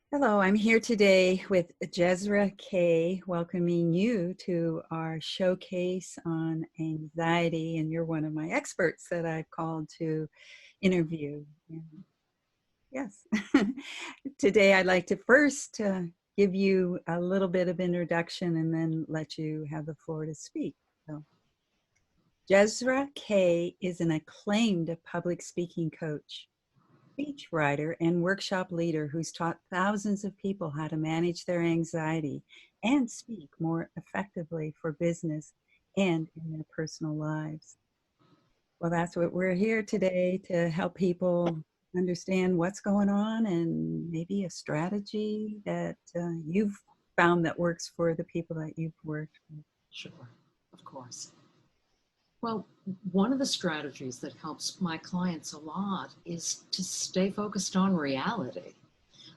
Hello, I'm here today with Jezra Kaye, welcoming you to our showcase on anxiety, and you're one of my experts that I've called to interview. And yes, today I'd like to first give you a little bit of introduction and then let you have the floor to speak. So, Jezra Kaye is an acclaimed public speaking coach, speechwriter, and workshop leader who's taught thousands of people how to manage their anxiety and speak more effectively for business and in their personal lives. Well, that's what we're here today to help people understand what's going on and maybe a strategy that you've found that works for the people that you've worked with. Sure, of course. Well, one of the strategies that helps my clients a lot is to stay focused on reality.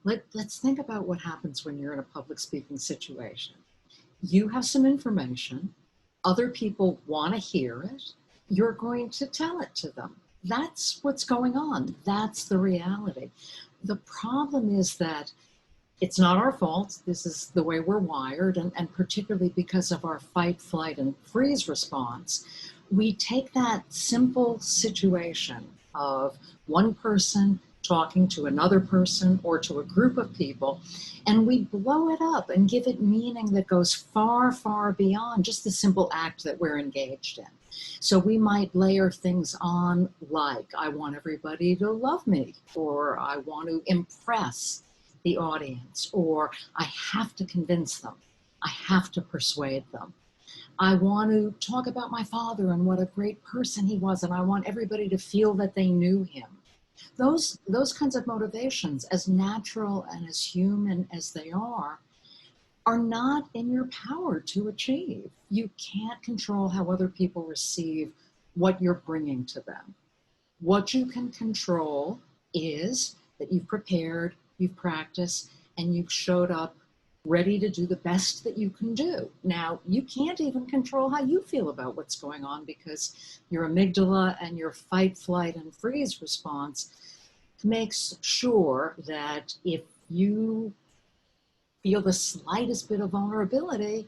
Let's think about what happens when you're in a public speaking situation. You have some information, other people want to hear it, you're going to tell it to them. That's what's going on. That's the reality. The problem is that it's not our fault. This is the way we're wired, and particularly because of our fight, flight, and freeze response, we take that simple situation of one person talking to another person or to a group of people, and we blow it up and give it meaning that goes far, far beyond just the simple act that we're engaged in. So we might layer things on like, I want everybody to love me, or I want to impress the audience, or I have to convince them, I have to persuade them. I want to talk about my father and what a great person he was, and I want everybody to feel that they knew him. Those kinds of motivations, as natural and as human as they are not in your power to achieve. You can't control how other people receive what you're bringing to them. What you can control is that you've prepared, you've practiced, and you've showed up ready to do the best that you can do. Now, you can't even control how you feel about what's going on because your amygdala and your fight, flight, and freeze response makes sure that if you feel the slightest bit of vulnerability,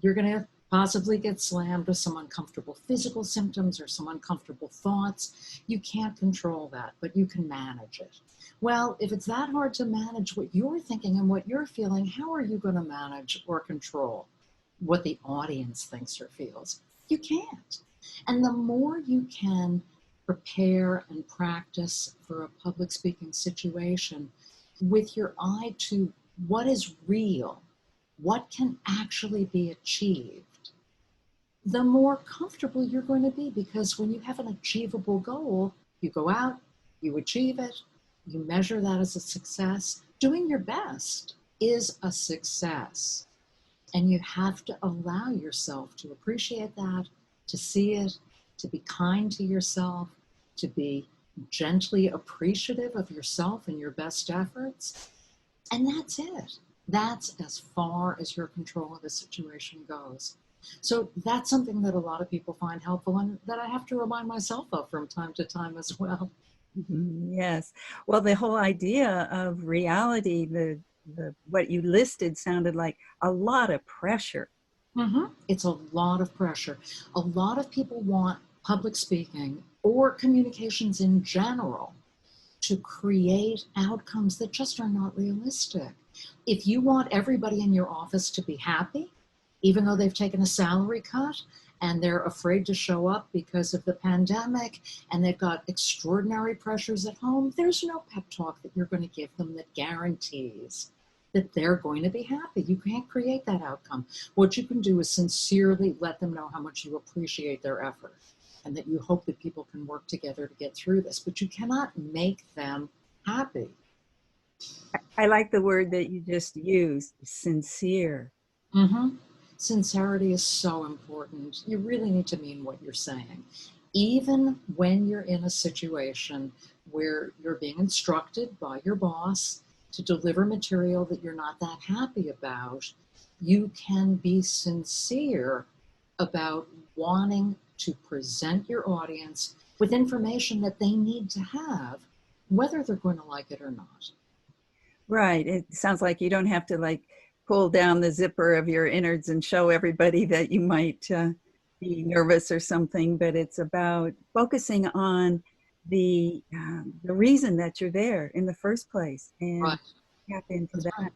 you're going to possibly get slammed with some uncomfortable physical symptoms or some uncomfortable thoughts. You can't control that, but you can manage it. Well, if it's that hard to manage what you're thinking and what you're feeling, how are you going to manage or control what the audience thinks or feels? You can't. And the more you can prepare and practice for a public speaking situation with your eye to what is real, what can actually be achieved, the more comfortable you're going to be, because when you have an achievable goal, you go out, you achieve it, you measure that as a success. Doing your best is a success. And you have to allow yourself to appreciate that, to see it, to be kind to yourself, to be gently appreciative of yourself and your best efforts. And that's it. That's as far as your control of the situation goes. So that's something that a lot of people find helpful and that I have to remind myself of from time to time as well. Yes. Well, the whole idea of reality, the what you listed sounded like a lot of pressure. It's a lot of pressure. A lot of people want public speaking or communications in general to create outcomes that just are not realistic. If you want everybody in your office to be happy, even though they've taken a salary cut and they're afraid to show up because of the pandemic and they've got extraordinary pressures at home, there's no pep talk that you're going to give them that guarantees that they're going to be happy. You can't create that outcome. What you can do is sincerely let them know how much you appreciate their effort and that you hope that people can work together to get through this, but you cannot make them happy. I like the word that you just used, sincere. Mm-hmm. Sincerity is so important. You really need to mean what you're saying. Even when you're in a situation where you're being instructed by your boss to deliver material that you're not that happy about, you can be sincere about wanting to present your audience with information that they need to have, whether they're going to like it or not. Right. It sounds like you don't have to like pull down the zipper of your innards and show everybody that you might be nervous or something, but it's about focusing on the reason that you're there in the first place and Right. tap into That's that. right.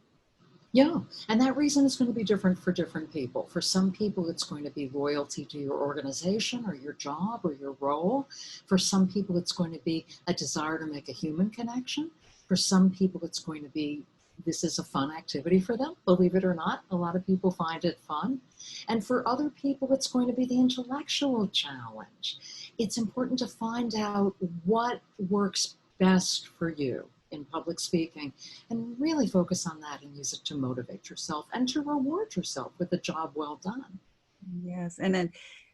Yeah, and that reason is going to be different for different people. For some people, it's going to be loyalty to your organization or your job or your role. For some people, it's going to be a desire to make a human connection. For some people, it's going to be this is a fun activity for them. Believe it or not, a lot of people find it fun. And for other people, it's going to be the intellectual challenge. It's important to find out what works best for you in public speaking and really focus on that and use it to motivate yourself and to reward yourself with a job well done. Yes. And then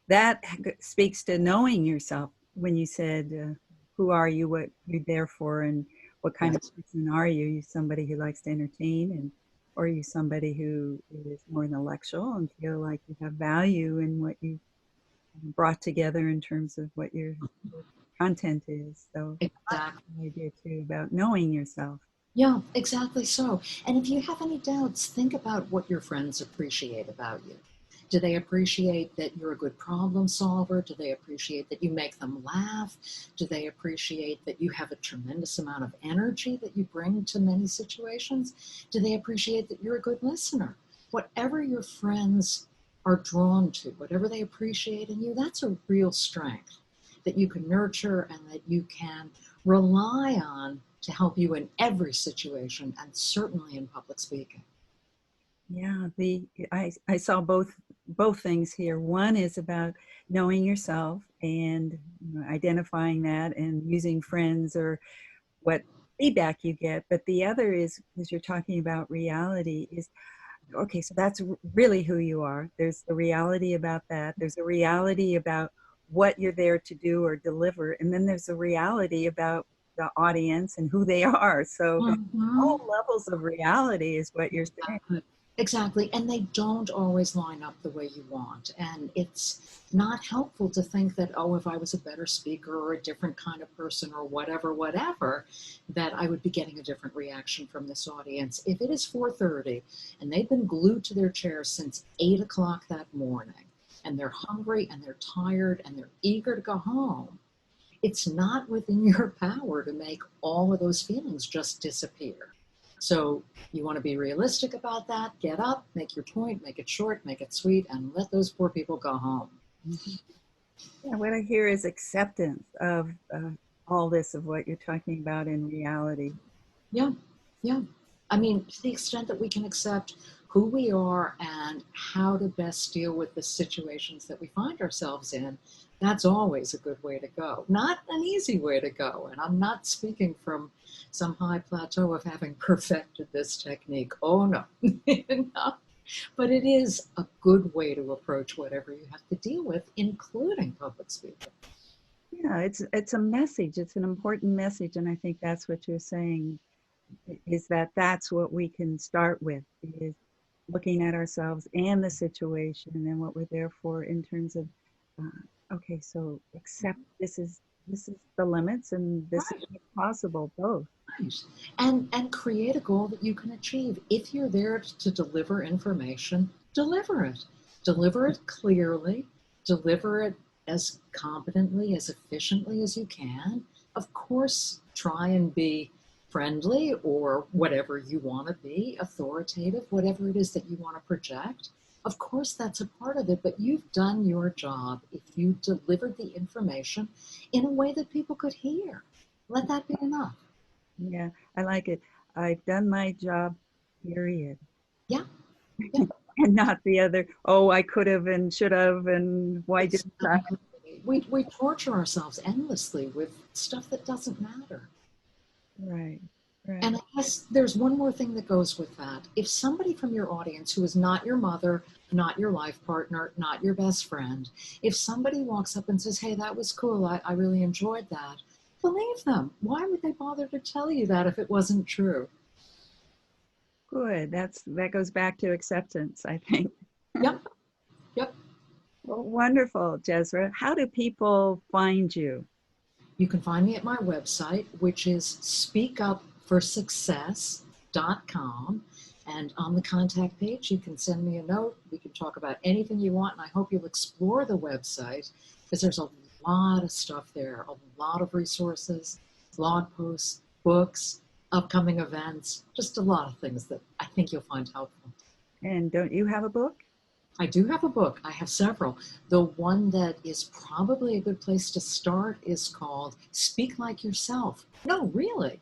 that speaks to knowing yourself when you said, who are you, what you're there for, and what kind of Yes, person are you? You somebody who likes to entertain, and or are you somebody who is more intellectual and feel like you have value in what you brought together in terms of what your content is. So I like exactly. the idea too about knowing yourself. Yeah, exactly so. And if you have any doubts, think about what your friends appreciate about you. Do they appreciate that you're a good problem solver? Do they appreciate that you make them laugh? Do they appreciate that you have a tremendous amount of energy that you bring to many situations? Do they appreciate that you're a good listener? Whatever your friends are drawn to, whatever they appreciate in you, that's a real strength that you can nurture and that you can rely on to help you in every situation and certainly in public speaking. Yeah, I saw both things here. One is about knowing yourself and identifying that and using friends or what feedback you get. But the other is, as you're talking about reality, is okay, so that's really who you are. There's the reality about that. There's a reality about what you're there to do or deliver. And then there's a reality about the audience and who they are. So Mhm. all levels of reality is what you're saying. Exactly. Exactly. And they don't always line up the way you want. And it's not helpful to think that, oh, if I was a better speaker or a different kind of person or whatever, whatever, that I would be getting a different reaction from this audience. If it is 4:30 and they've been glued to their chairs since 8 o'clock that morning, and they're hungry and they're tired and they're eager to go home, it's not within your power to make all of those feelings just disappear. So you want to be realistic about that. Get up, make your point, make it short, make it sweet, and let those poor people go home. Mhm. Yeah, what I hear is acceptance of all this, of what you're talking about in reality. Yeah, yeah. I mean, to the extent that we can accept who we are and how to best deal with the situations that we find ourselves in, that's always a good way to go. Not an easy way to go. And I'm not speaking from some high plateau of having perfected this technique. Oh, no. No. But it is a good way to approach whatever you have to deal with, including public speaking. Yeah, it's a message. It's an important message, and I think that's what you're saying is that that's what we can start with is looking at ourselves and the situation and what we're there for in terms of okay, so accept this is the limits and this is Right. what's possible both. Right. And create a goal that you can achieve. If you're there to deliver information, deliver it. Deliver it clearly, deliver it as competently, as efficiently as you can. Of course, try and be friendly or whatever you want to be, authoritative, whatever it is that you want to project. Of course, that's a part of it, but you've done your job if you delivered the information in a way that people could hear. Let that be enough. Yeah, I like it. I've done my job, period. Yeah, yeah, And not the other, oh, I could have and should have and why didn't I? exactly. We torture ourselves endlessly with stuff that doesn't matter. Right, right. And I guess there's one more thing that goes with that. If somebody from your audience who is not your mother, not your life partner, not your best friend, if somebody walks up and says, hey, that was cool, I really enjoyed that, believe them. Why would they bother to tell you that if it wasn't true? Good. That goes back to acceptance, I think. Yep, yep. Well, wonderful, Jezra. How do people find you? You can find me at my website, which is speakupforsuccess.com. jezra.com. And on the contact page, you can send me a note. We can talk about anything you want. And I hope you'll explore the website because there's a lot of stuff there, a lot of resources, blog posts, books, upcoming events, just a lot of things that I think you'll find helpful. And don't you have a book? I do have a book. I have several. The one that is probably a good place to start is called Speak Like Yourself. No, really.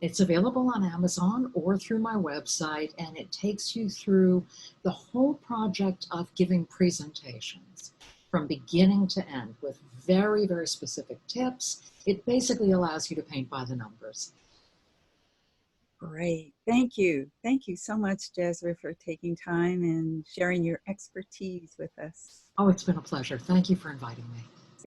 It's available on Amazon or through my website, and it takes you through the whole project of giving presentations from beginning to end with very, very specific tips. It basically allows you to paint by the numbers. Great. Thank you. Thank you so much, Jezra, for taking time and sharing your expertise with us. Oh, it's been a pleasure. Thank you for inviting me.